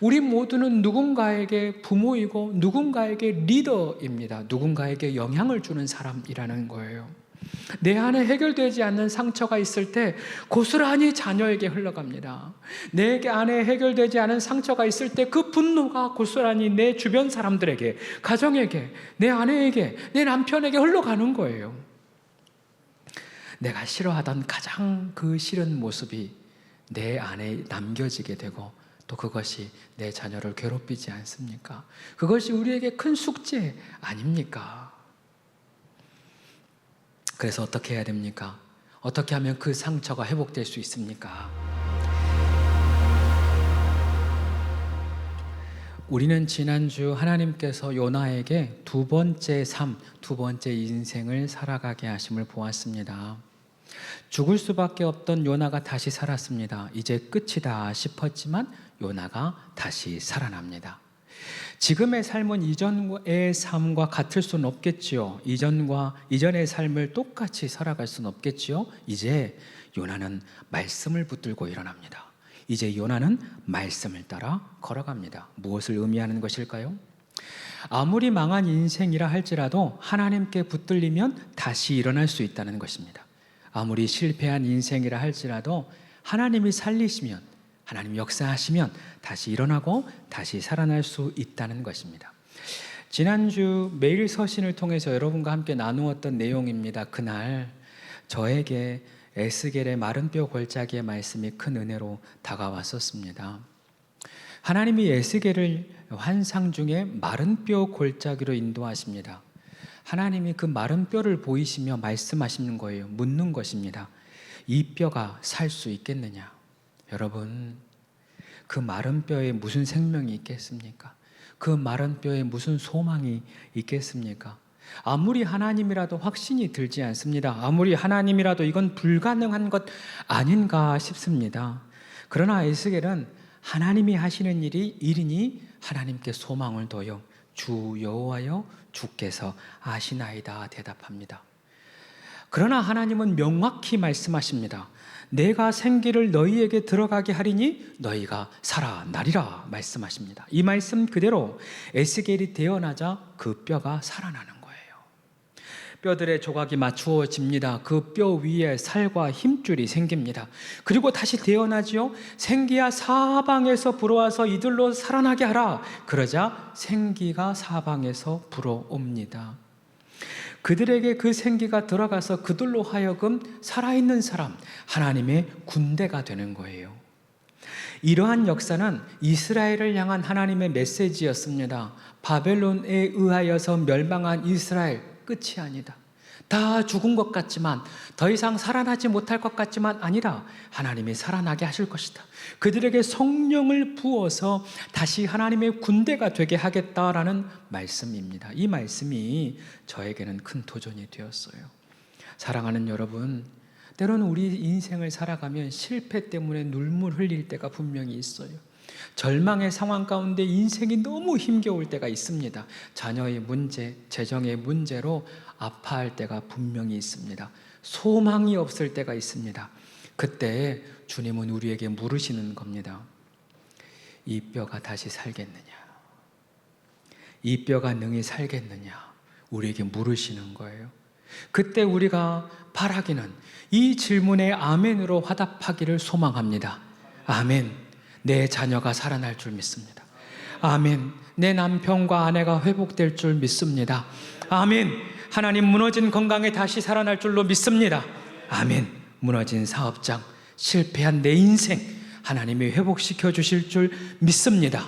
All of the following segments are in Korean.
우리 모두는 누군가에게 부모이고 누군가에게 리더입니다. 누군가에게 영향을 주는 사람이라는 거예요. 내 안에 해결되지 않는 상처가 있을 때 고스란히 자녀에게 흘러갑니다. 내 안에 해결되지 않은 상처가 있을 때 그 분노가 고스란히 내 주변 사람들에게, 가정에게, 내 아내에게, 내 남편에게 흘러가는 거예요. 내가 싫어하던 가장 그 싫은 모습이 내 안에 남겨지게 되고 또 그것이 내 자녀를 괴롭히지 않습니까? 그것이 우리에게 큰 숙제 아닙니까? 그래서 어떻게 해야 됩니까? 어떻게 하면 그 상처가 회복될 수 있습니까? 우리는 지난주 하나님께서 요나에게 두 번째 삶, 두 번째 인생을 살아가게 하심을 보았습니다. 죽을 수밖에 없던 요나가 다시 살았습니다. 이제 끝이다 싶었지만 요나가 다시 살아납니다. 지금의 삶은 이전의 삶과 같을 수는 없겠지요. 이전의 삶을 똑같이 살아갈 수는 없겠지요. 이제 요나는 말씀을 붙들고 일어납니다. 이제 요나는 말씀을 따라 걸어갑니다. 무엇을 의미하는 것일까요? 아무리 망한 인생이라 할지라도 하나님께 붙들리면 다시 일어날 수 있다는 것입니다. 아무리 실패한 인생이라 할지라도 하나님이 살리시면, 하나님 역사하시면 다시 일어나고 다시 살아날 수 있다는 것입니다. 지난주 매일 서신을 통해서 여러분과 함께 나누었던 내용입니다. 그날 저에게 에스겔의 마른 뼈 골짜기의 말씀이 큰 은혜로 다가왔었습니다. 하나님이 에스겔을 환상 중에 마른 뼈 골짜기로 인도하십니다. 하나님이 그 마른 뼈를 보이시며 말씀하시는 거예요. 묻는 것입니다. 이 뼈가 살 수 있겠느냐? 여러분, 그 마른 뼈에 무슨 생명이 있겠습니까? 그 마른 뼈에 무슨 소망이 있겠습니까? 아무리 하나님이라도 확신이 들지 않습니다. 아무리 하나님이라도 이건 불가능한 것 아닌가 싶습니다. 그러나 에스겔은 하나님이 하시는 일이니 하나님께 소망을 둬요. 주 여호와여, 주께서 아시나이다 대답합니다. 그러나 하나님은 명확히 말씀하십니다. 내가 생기를 너희에게 들어가게 하리니 너희가 살아나리라 말씀하십니다. 이 말씀 그대로 에스겔이 태어나자 그 뼈가 살아나는 거예요. 뼈들의 조각이 맞추어집니다. 그 뼈 위에 살과 힘줄이 생깁니다. 그리고 다시 태어나지요. 생기야 사방에서 불어와서 이들로 살아나게 하라. 그러자 생기가 사방에서 불어옵니다. 그들에게 그 생기가 들어가서 그들로 하여금 살아있는 사람, 하나님의 군대가 되는 거예요. 이러한 역사는 이스라엘을 향한 하나님의 메시지였습니다. 바벨론에 의하여서 멸망한 이스라엘, 끝이 아니다. 다 죽은 것 같지만, 더 이상 살아나지 못할 것 같지만 아니라 하나님이 살아나게 하실 것이다. 그들에게 성령을 부어서 다시 하나님의 군대가 되게 하겠다라는 말씀입니다. 이 말씀이 저에게는 큰 도전이 되었어요. 사랑하는 여러분, 때로는 우리 인생을 살아가면 실패 때문에 눈물 흘릴 때가 분명히 있어요. 절망의 상황 가운데 인생이 너무 힘겨울 때가 있습니다. 자녀의 문제, 재정의 문제로 아파할 때가 분명히 있습니다. 소망이 없을 때가 있습니다. 그때 주님은 우리에게 물으시는 겁니다. 이 뼈가 다시 살겠느냐? 이 뼈가 능히 살겠느냐? 우리에게 물으시는 거예요. 그때 우리가 바라기는 이 질문에 아멘으로 화답하기를 소망합니다. 아멘. 내 자녀가 살아날 줄 믿습니다. 아멘. 내 남편과 아내가 회복될 줄 믿습니다. 아멘. 하나님, 무너진 건강에 다시 살아날 줄로 믿습니다. 아멘. 무너진 사업장, 실패한 내 인생 하나님이 회복시켜 주실 줄 믿습니다.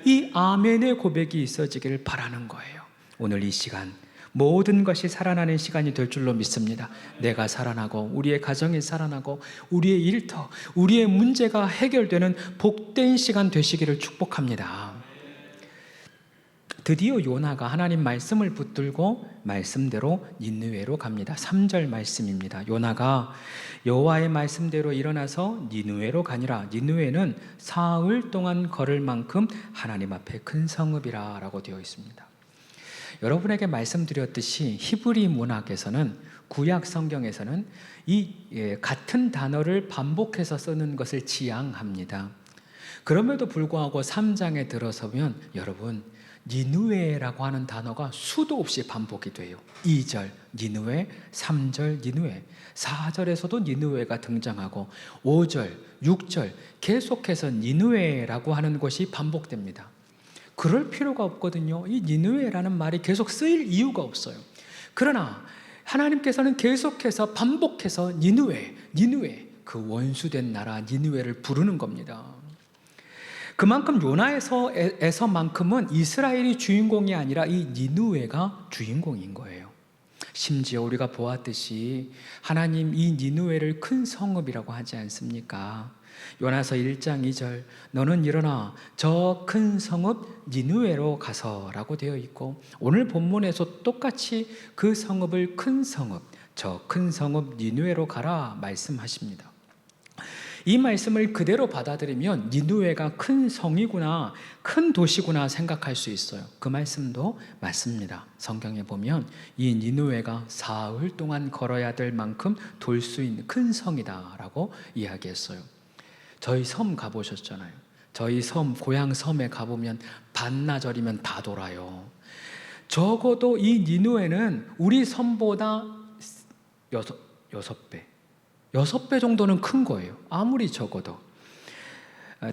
이 아멘의 고백이 있어지기를 바라는 거예요. 오늘 이 시간 모든 것이 살아나는 시간이 될 줄로 믿습니다. 내가 살아나고 우리의 가정이 살아나고 우리의 일터, 우리의 문제가 해결되는 복된 시간 되시기를 축복합니다. 드디어 요나가 하나님 말씀을 붙들고 말씀대로 니느웨로 갑니다. 3절 말씀입니다. 요나가 여호와의 말씀대로 일어나서 니느웨로 가니라. 니느웨는 사흘 동안 걸을 만큼 하나님 앞에 큰 성읍이라 라고 되어 있습니다. 여러분에게 말씀드렸듯이 히브리 문학에서는, 구약 성경에서는 이 같은 단어를 반복해서 쓰는 것을 지향합니다. 그럼에도 불구하고 3장에 들어서면 여러분 니느웨라고 하는 단어가 수도 없이 반복이 돼요. 2절 니느웨, 3절 니느웨, 4절에서도 니느웨가 등장하고 5절, 6절 계속해서 니느웨라고 하는 것이 반복됩니다. 그럴 필요가 없거든요. 이 니느웨라는 말이 계속 쓰일 이유가 없어요. 그러나 하나님께서는 계속해서 반복해서 니느웨, 니느웨, 그 원수된 나라 니느웨를 부르는 겁니다. 그만큼 요나에서만큼은 이스라엘이 주인공이 아니라 이 니느웨가 주인공인 거예요. 심지어 우리가 보았듯이 하나님 이 니느웨를 큰 성읍이라고 하지 않습니까? 요나서 1장 2절 너는 일어나 저 큰 성읍 니느웨로 가서라고 되어 있고, 오늘 본문에서 똑같이 그 성읍을 큰 성읍, 저 큰 성읍 니느웨로 가라 말씀하십니다. 이 말씀을 그대로 받아들이면 니느웨가 큰 성이구나, 큰 도시구나 생각할 수 있어요. 그 말씀도 맞습니다. 성경에 보면 이 니느웨가 사흘 동안 걸어야 될 만큼 돌 수 있는 큰 성이다라고 이야기했어요. 저희 섬 가보셨잖아요. 저희 섬, 고향 섬에 가보면 반나절이면 다 돌아요. 적어도 이 니느웨는 우리 섬보다 6배 정도는 큰 거예요. 아무리 적어도.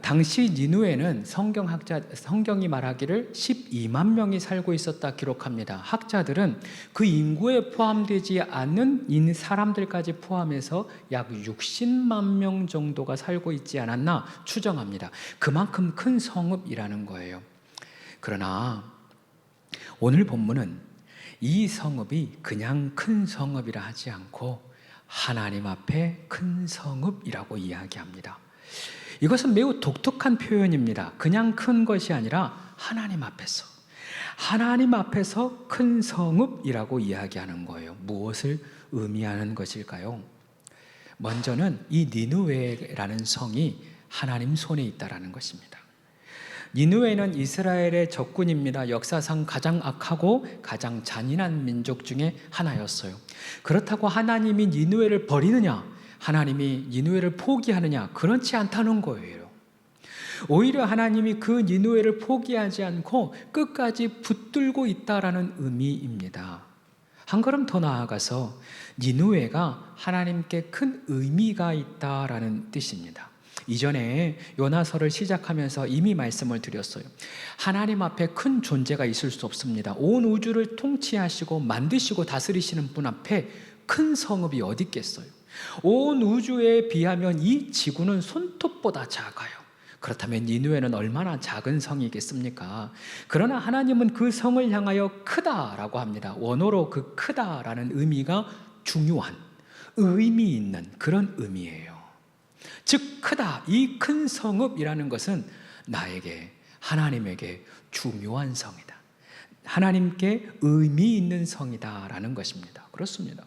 당시 니느웨는 성경이 말하기를 12만 명이 살고 있었다 기록합니다. 학자들은 그 인구에 포함되지 않는 사람들까지 포함해서 약 60만 명 정도가 살고 있지 않았나 추정합니다. 그만큼 큰 성읍이라는 거예요. 그러나 오늘 본문은 이 성읍이 그냥 큰 성읍이라 하지 않고 하나님 앞에 큰 성읍이라고 이야기합니다. 이것은 매우 독특한 표현입니다. 그냥 큰 것이 아니라 하나님 앞에서 큰 성읍이라고 이야기하는 거예요. 무엇을 의미하는 것일까요? 먼저는 이 니느웨라는 성이 하나님 손에 있다라는 것입니다. 니느웨는 이스라엘의 적군입니다. 역사상 가장 악하고 가장 잔인한 민족 중에 하나였어요. 그렇다고 하나님이 니느웨를 버리느냐, 하나님이 니느웨를 포기하느냐, 그렇지 않다는 거예요. 오히려 하나님이 그 니느웨를 포기하지 않고 끝까지 붙들고 있다라는 의미입니다. 한 걸음 더 나아가서 니느웨가 하나님께 큰 의미가 있다라는 뜻입니다. 이전에 요나서를 시작하면서 이미 말씀을 드렸어요. 하나님 앞에 큰 존재가 있을 수 없습니다. 온 우주를 통치하시고 만드시고 다스리시는 분 앞에 큰 성읍이 어디 있겠어요? 온 우주에 비하면 이 지구는 손톱보다 작아요. 그렇다면 니느웨는 얼마나 작은 성이겠습니까? 그러나 하나님은 그 성을 향하여 크다라고 합니다. 원어로 그 크다라는 의미가 중요한, 의미 있는 그런 의미예요. 즉 크다, 이 큰 성읍이라는 것은 나에게, 하나님에게 중요한 성이다, 하나님께 의미 있는 성이다라는 것입니다. 그렇습니다.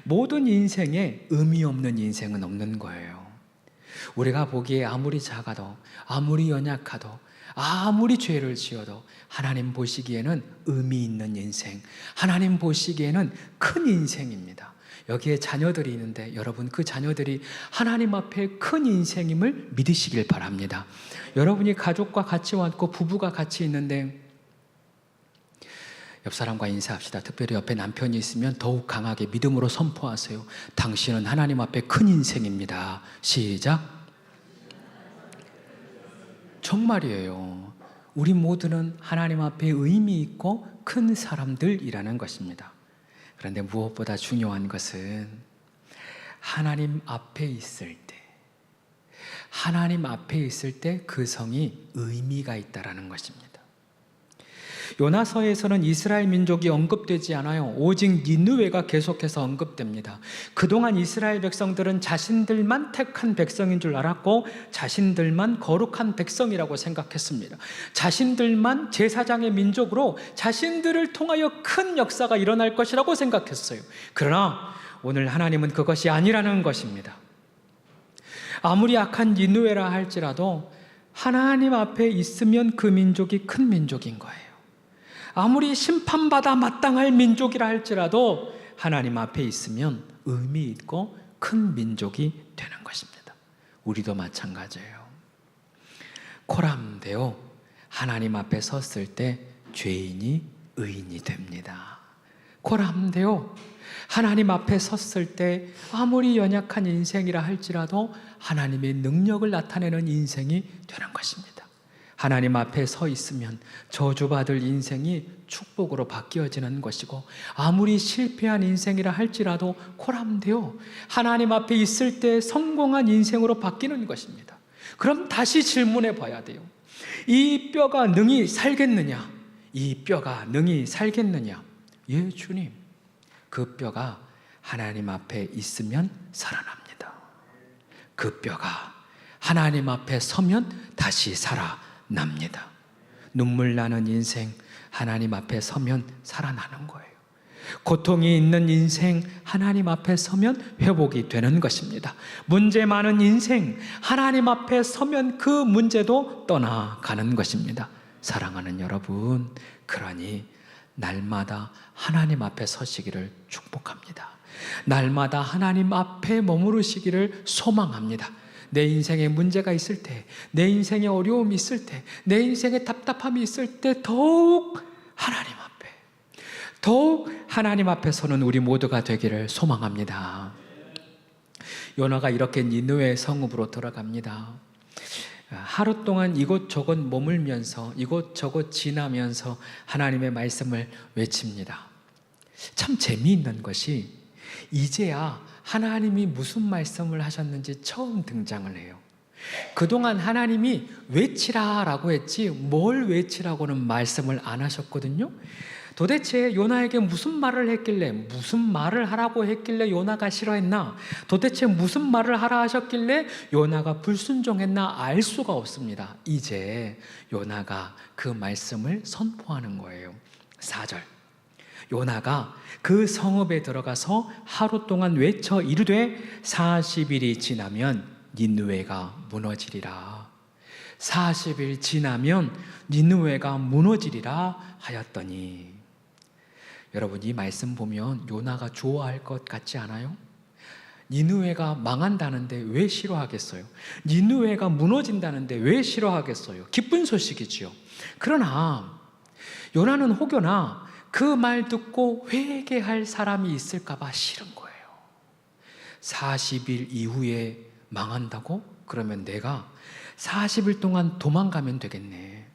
모든 인생에 의미 없는 인생은 없는 거예요. 우리가 보기에 아무리 작아도, 아무리 연약하도, 아무리 죄를 지어도 하나님 보시기에는 의미 있는 인생, 하나님 보시기에는 큰 인생입니다. 여기에 자녀들이 있는데 여러분, 그 자녀들이 하나님 앞에 큰 인생임을 믿으시길 바랍니다. 여러분이 가족과 같이 왔고 부부가 같이 있는데 옆 사람과 인사합시다. 특별히 옆에 남편이 있으면 더욱 강하게 믿음으로 선포하세요. 당신은 하나님 앞에 큰 인생입니다. 시작. 정말이에요. 우리 모두는 하나님 앞에 의미 있고 큰 사람들이라는 것입니다. 그런데 무엇보다 중요한 것은 하나님 앞에 있을 때 그 성이 의미가 있다라는 것입니다. 요나서에서는 이스라엘 민족이 언급되지 않아요. 오직 니느웨가 계속해서 언급됩니다. 그동안 이스라엘 백성들은 자신들만 택한 백성인 줄 알았고 자신들만 거룩한 백성이라고 생각했습니다. 자신들만 제사장의 민족으로 자신들을 통하여 큰 역사가 일어날 것이라고 생각했어요. 그러나 오늘 하나님은 그것이 아니라는 것입니다. 아무리 악한 니느웨라 할지라도 하나님 앞에 있으면 그 민족이 큰 민족인 거예요. 아무리 심판받아 마땅할 민족이라 할지라도 하나님 앞에 있으면 의미 있고 큰 민족이 되는 것입니다. 우리도 마찬가지예요. 코람되어 하나님 앞에 섰을 때 죄인이 의인이 됩니다. 코람되어 하나님 앞에 섰을 때 아무리 연약한 인생이라 할지라도 하나님의 능력을 나타내는 인생이 되는 것입니다. 하나님 앞에 서 있으면 저주받을 인생이 축복으로 바뀌어지는 것이고, 아무리 실패한 인생이라 할지라도 코람되어 하나님 앞에 있을 때 성공한 인생으로 바뀌는 것입니다. 그럼 다시 질문해 봐야 돼요. 이 뼈가 능히 살겠느냐? 이 뼈가 능히 살겠느냐? 예, 주님. 그 뼈가 하나님 앞에 있으면 살아납니다. 그 뼈가 하나님 앞에 서면 다시 살아납니다. 눈물 나는 인생, 하나님 앞에 서면 살아나는 거예요. 고통이 있는 인생, 하나님 앞에 서면 회복이 되는 것입니다. 문제 많은 인생, 하나님 앞에 서면 그 문제도 떠나가는 것입니다. 사랑하는 여러분, 그러니 날마다 하나님 앞에 서시기를 축복합니다. 날마다 하나님 앞에 머무르시기를 소망합니다. 내 인생에 문제가 있을 때, 내 인생에 어려움이 있을 때, 내 인생에 답답함이 있을 때 더욱 하나님 앞에 서는 우리 모두가 되기를 소망합니다. 요나가 이렇게 니느웨 성읍으로 들어갑니다. 하루 동안 이곳저곳 머물면서 이곳저곳 지나면서 하나님의 말씀을 외칩니다. 참 재미있는 것이 이제야 하나님이 무슨 말씀을 하셨는지 처음 등장을 해요. 그동안 하나님이 외치라라고 했지 뭘 외치라고는 말씀을 안 하셨거든요. 도대체 요나에게 무슨 말을 했길래, 무슨 말을 하라고 했길래 요나가 싫어했나? 도대체 무슨 말을 하라 하셨길래 요나가 불순종했나? 알 수가 없습니다. 이제 요나가 그 말씀을 선포하는 거예요. 4절. 요나가 그 성읍에 들어가서 하루 동안 외쳐 이르되 40일이 지나면 니느웨가 무너지리라. 40일 지나면 니느웨가 무너지리라 하였더니, 여러분 이 말씀 보면 요나가 좋아할 것 같지 않아요? 니느웨가 망한다는데 왜 싫어하겠어요? 니느웨가 무너진다는데 왜 싫어하겠어요? 기쁜 소식이지요. 그러나 요나는 혹여나 그 말 듣고 회개할 사람이 있을까 봐 싫은 거예요. 40일 이후에 망한다고? 그러면 내가 40일 동안 도망가면 되겠네.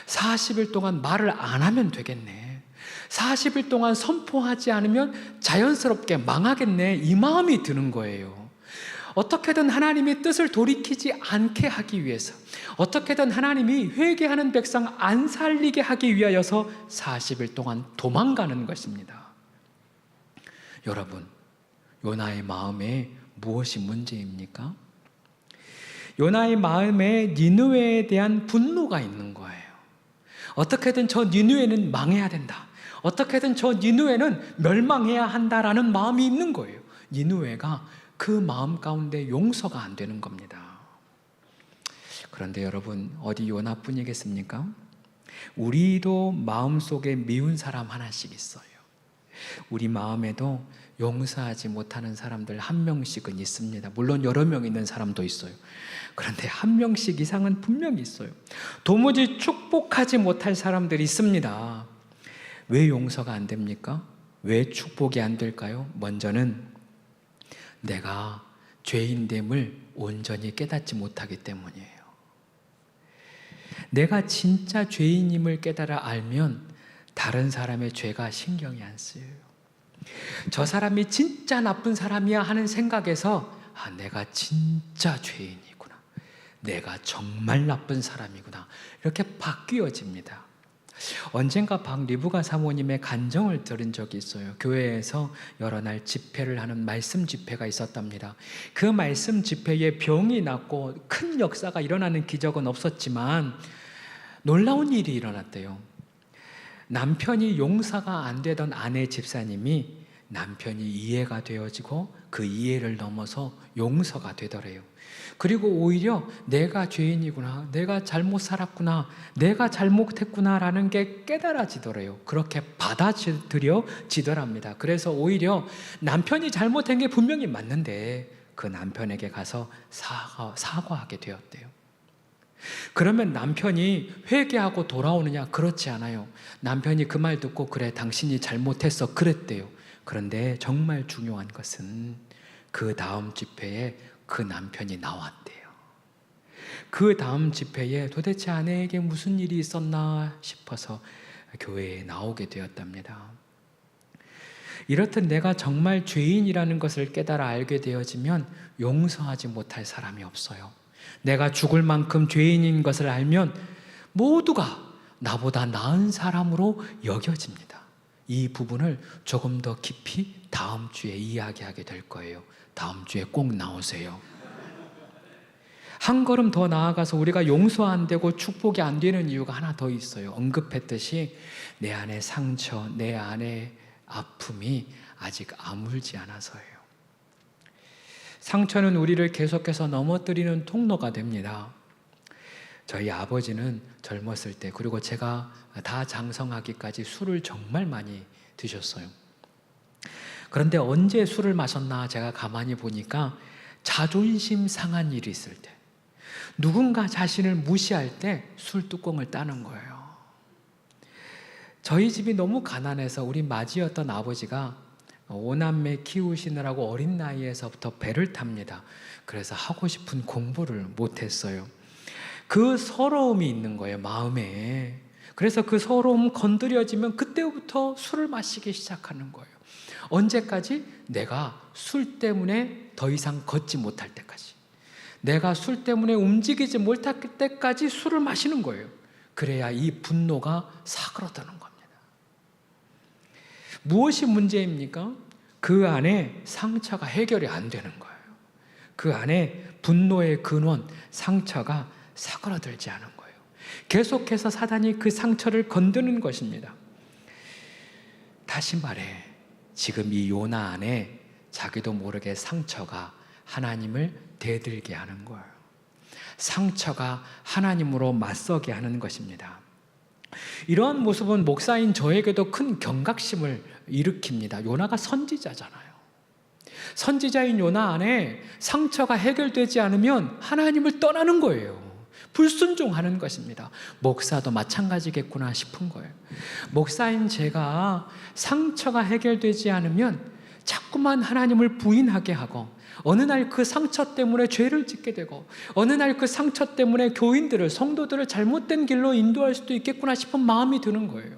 40일 동안 말을 안 하면 되겠네. 40일 동안 선포하지 않으면 자연스럽게 망하겠네. 이 마음이 드는 거예요. 어떻게든 하나님의 뜻을 돌이키지 않게 하기 위해서, 어떻게든 하나님이 회개하는 백성 안 살리게 하기 위하여서 40일 동안 도망가는 것입니다. 여러분, 요나의 마음에 무엇이 문제입니까? 요나의 마음에 니느웨에 대한 분노가 있는 거예요. 어떻게든 저 니느웨는 망해야 된다. 어떻게든 저 니느웨는 멸망해야 한다라는 마음이 있는 거예요. 니느웨가 그 마음 가운데 용서가 안 되는 겁니다. 그런데 여러분, 어디 요나뿐이겠습니까? 우리도 마음속에 미운 사람 하나씩 있어요. 우리 마음에도 용서하지 못하는 사람들 한 명씩은 있습니다. 물론 여러 명 있는 사람도 있어요. 그런데 한 명씩 이상은 분명히 있어요. 도무지 축복하지 못할 사람들이 있습니다. 왜 용서가 안 됩니까? 왜 축복이 안 될까요? 먼저는 내가 죄인됨을 온전히 깨닫지 못하기 때문이에요. 내가 진짜 죄인임을 깨달아 알면 다른 사람의 죄가 신경이 안 쓰여요. 저 사람이 진짜 나쁜 사람이야 하는 생각에서 내가 진짜 죄인이구나, 내가 정말 나쁜 사람이구나, 이렇게 바뀌어집니다. 언젠가 박리부가 사모님의 간정을 들은 적이 있어요. 교회에서 여러 날 집회를 하는 말씀 집회가 있었답니다. 그 말씀 집회에 병이 났고 큰 역사가 일어나는 기적은 없었지만 놀라운 일이 일어났대요. 남편이 용서가 안 되던 아내 집사님이 남편이 이해가 되어지고 그 이해를 넘어서 용서가 되더래요. 그리고 오히려 내가 죄인이구나, 내가 잘못 살았구나, 내가 잘못했구나라는 게 깨달아지더래요. 그렇게 받아들여지더랍니다. 그래서 오히려 남편이 잘못한 게 분명히 맞는데 그 남편에게 가서 사과하게 되었대요. 그러면 남편이 회개하고 돌아오느냐? 그렇지 않아요. 남편이 그 말 듣고 그래 당신이 잘못했어 그랬대요. 그런데 정말 중요한 것은 그 다음 집회에 그 남편이 나왔대요. 그 다음 집회에 도대체 아내에게 무슨 일이 있었나 싶어서 교회에 나오게 되었답니다. 이렇듯 내가 정말 죄인이라는 것을 깨달아 알게 되어지면 용서하지 못할 사람이 없어요. 내가 죽을 만큼 죄인인 것을 알면 모두가 나보다 나은 사람으로 여겨집니다. 이 부분을 조금 더 깊이 다음 주에 이야기하게 될 거예요. 다음 주에 꼭 나오세요. 한 걸음 더 나아가서 우리가 용서 안 되고 축복이 안 되는 이유가 하나 더 있어요. 언급했듯이 내 안에 상처, 내 안에 아픔이 아직 아물지 않아서예요. 상처는 우리를 계속해서 넘어뜨리는 통로가 됩니다. 저희 아버지는 젊었을 때, 그리고 제가 다 장성하기까지 술을 정말 많이 드셨어요. 그런데 언제 술을 마셨나 제가 가만히 보니까 자존심 상한 일이 있을 때, 누군가 자신을 무시할 때 술 뚜껑을 따는 거예요. 저희 집이 너무 가난해서 우리 맏이었던 아버지가 5남매 키우시느라고 어린 나이에서부터 배를 탑니다. 그래서 하고 싶은 공부를 못했어요. 그 서러움이 있는 거예요, 마음에. 그래서 그 서러움 건드려지면 그때부터 술을 마시기 시작하는 거예요. 언제까지? 내가 술 때문에 더 이상 걷지 못할 때까지, 내가 술 때문에 움직이지 못할 때까지 술을 마시는 거예요. 그래야 이 분노가 사그러드는 겁니다. 무엇이 문제입니까? 그 안에 상처가 해결이 안 되는 거예요. 그 안에 분노의 근원, 상처가 사그러들지 않은 거예요. 계속해서 사단이 그 상처를 건드는 것입니다. 다시 말해, 지금 이 요나 안에 자기도 모르게 상처가 하나님을 대들게 하는 거예요. 상처가 하나님으로 맞서게 하는 것입니다. 이러한 모습은 목사인 저에게도 큰 경각심을 일으킵니다. 요나가 선지자잖아요. 선지자인 요나 안에 상처가 해결되지 않으면 하나님을 떠나는 거예요. 불순종하는 것입니다. 목사도 마찬가지겠구나 싶은 거예요. 목사인 제가 상처가 해결되지 않으면 자꾸만 하나님을 부인하게 하고, 어느 날 그 상처 때문에 죄를 짓게 되고, 어느 날 그 상처 때문에 교인들을, 성도들을 잘못된 길로 인도할 수도 있겠구나 싶은 마음이 드는 거예요.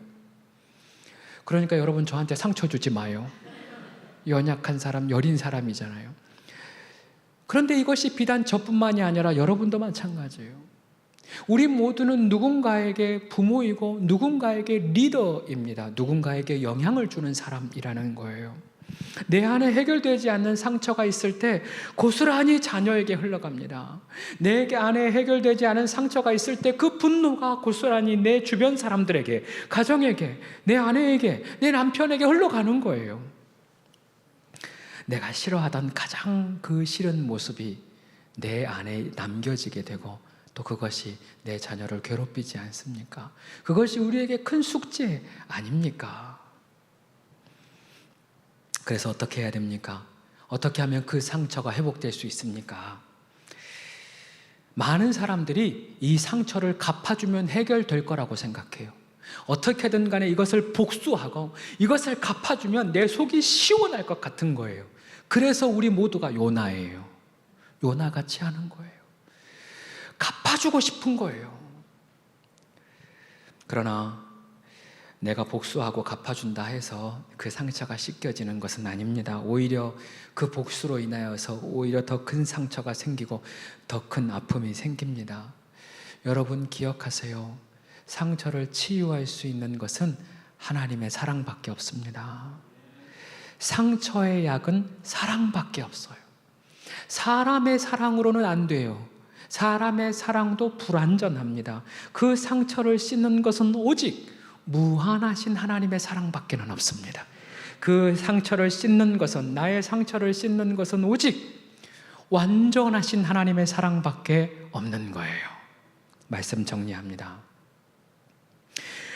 그러니까 여러분, 저한테 상처 주지 마요. 연약한 사람, 여린 사람이잖아요. 그런데 이것이 비단 저뿐만이 아니라 여러분도 마찬가지예요. 우리 모두는 누군가에게 부모이고 누군가에게 리더입니다. 누군가에게 영향을 주는 사람이라는 거예요. 내 안에 해결되지 않는 상처가 있을 때 고스란히 자녀에게 흘러갑니다. 내 안에 해결되지 않은 상처가 있을 때 그 분노가 고스란히 내 주변 사람들에게, 가정에게, 내 아내에게, 내 남편에게 흘러가는 거예요. 내가 싫어하던 가장 그 싫은 모습이 내 안에 남겨지게 되고, 또 그것이 내 자녀를 괴롭히지 않습니까? 그것이 우리에게 큰 숙제 아닙니까? 그래서 어떻게 해야 됩니까? 어떻게 하면 그 상처가 회복될 수 있습니까? 많은 사람들이 이 상처를 갚아주면 해결될 거라고 생각해요. 어떻게든 간에 이것을 복수하고 이것을 갚아주면 내 속이 시원할 것 같은 거예요. 그래서 우리 모두가 요나예요. 요나같이 하는 거예요. 갚아주고 싶은 거예요. 그러나 내가 복수하고 갚아준다 해서 그 상처가 씻겨지는 것은 아닙니다. 오히려 그 복수로 인하여서 오히려 더 큰 상처가 생기고 더 큰 아픔이 생깁니다. 여러분 기억하세요. 상처를 치유할 수 있는 것은 하나님의 사랑밖에 없습니다. 상처의 약은 사랑밖에 없어요. 사람의 사랑으로는 안 돼요. 사람의 사랑도 불완전합니다. 그 상처를 씻는 것은 오직 무한하신 하나님의 사랑밖에는 없습니다. 그 상처를 씻는 것은, 나의 상처를 씻는 것은 오직 완전하신 하나님의 사랑밖에 없는 거예요. 말씀 정리합니다.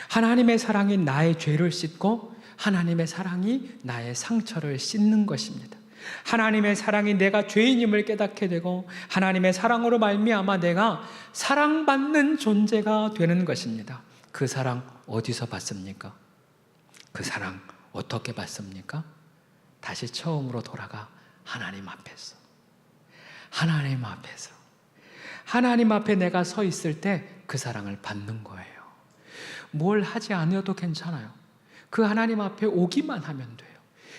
하나님의 사랑이 나의 죄를 씻고 하나님의 사랑이 나의 상처를 씻는 것입니다. 하나님의 사랑이 내가 죄인임을 깨닫게 되고 하나님의 사랑으로 말미암아 내가 사랑받는 존재가 되는 것입니다. 그 사랑 어디서 받습니까? 그 사랑 어떻게 받습니까? 다시 처음으로 돌아가 하나님 앞에서. 하나님 앞에서. 하나님 앞에 내가 서 있을 때 그 사랑을 받는 거예요. 뭘 하지 않아도 괜찮아요. 그 하나님 앞에 오기만 하면 돼요.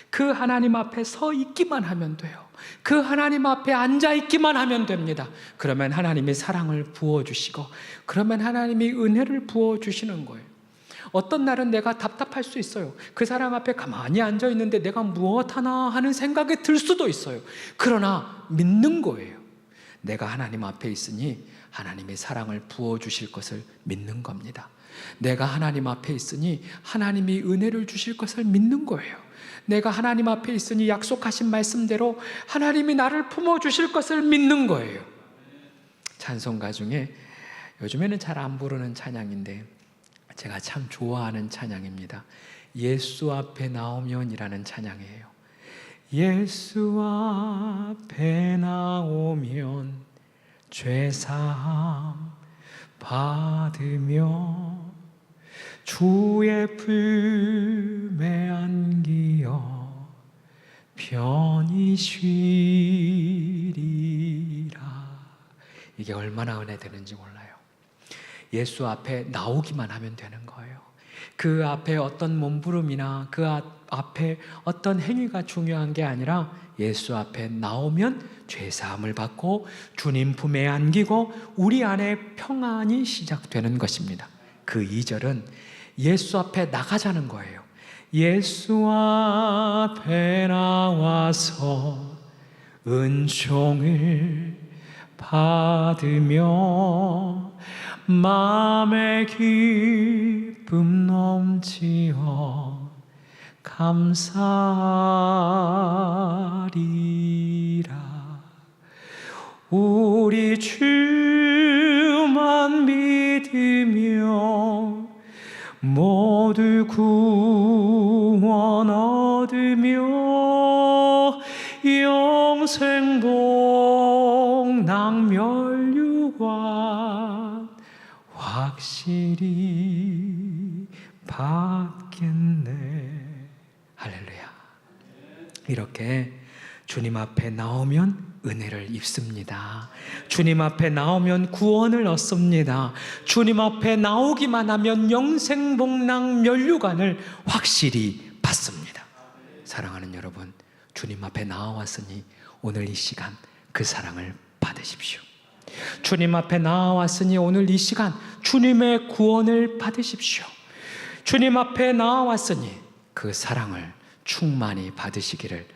그 하나님 앞에 서 있기만 하면 돼요. 그 하나님 앞에 앉아 있기만 하면 됩니다. 그러면 하나님이 사랑을 부어주시고, 그러면 하나님이 은혜를 부어주시는 거예요. 어떤 날은 내가 답답할 수 있어요. 그 사람 앞에 가만히 앉아 있는데 내가 무엇 하나 하는 생각이 들 수도 있어요. 그러나 믿는 거예요. 내가 하나님 앞에 있으니 하나님의 사랑을 부어주실 것을 믿는 겁니다. 내가 하나님 앞에 있으니 하나님이 은혜를 주실 것을 믿는 거예요. 내가 하나님 앞에 있으니 약속하신 말씀대로 하나님이 나를 품어주실 것을 믿는 거예요. 찬송가 중에 요즘에는 잘 안 부르는 찬양인데 제가 참 좋아하는 찬양입니다. 예수 앞에 나오면이라는 찬양이에요. 예수 앞에 나오면 죄사함 받으며 주의 품에 안기어 편히 쉬리라. 이게 얼마나 은혜 되는지 몰라요. 예수 앞에 나오기만 하면 되는 거예요. 그 앞에 어떤 몸부림이나 그 앞에 어떤 행위가 중요한 게 아니라 예수 앞에 나오면 죄사함을 받고 주님 품에 안기고 우리 안에 평안이 시작되는 것입니다. 그 2절은 예수 앞에 나가자는 거예요. 예수 앞에 나와서 은총을 받으며 마음의 기쁨 넘치어 감사하리라. 우리 주만 믿으며 모두 구원 얻으며 영생 복락 멸류관 확실히 받겠네. 할렐루야. 이렇게 주님 앞에 나오면 은혜를 입습니다. 주님 앞에 나오면 구원을 얻습니다. 주님 앞에 나오기만 하면 영생복락 면류관을 확실히 받습니다. 사랑하는 여러분, 주님 앞에 나와왔으니 오늘 이 시간 그 사랑을 받으십시오. 주님 앞에 나와왔으니 오늘 이 시간 주님의 구원을 받으십시오. 주님 앞에 나와왔으니 그 사랑을 충만히 받으시기를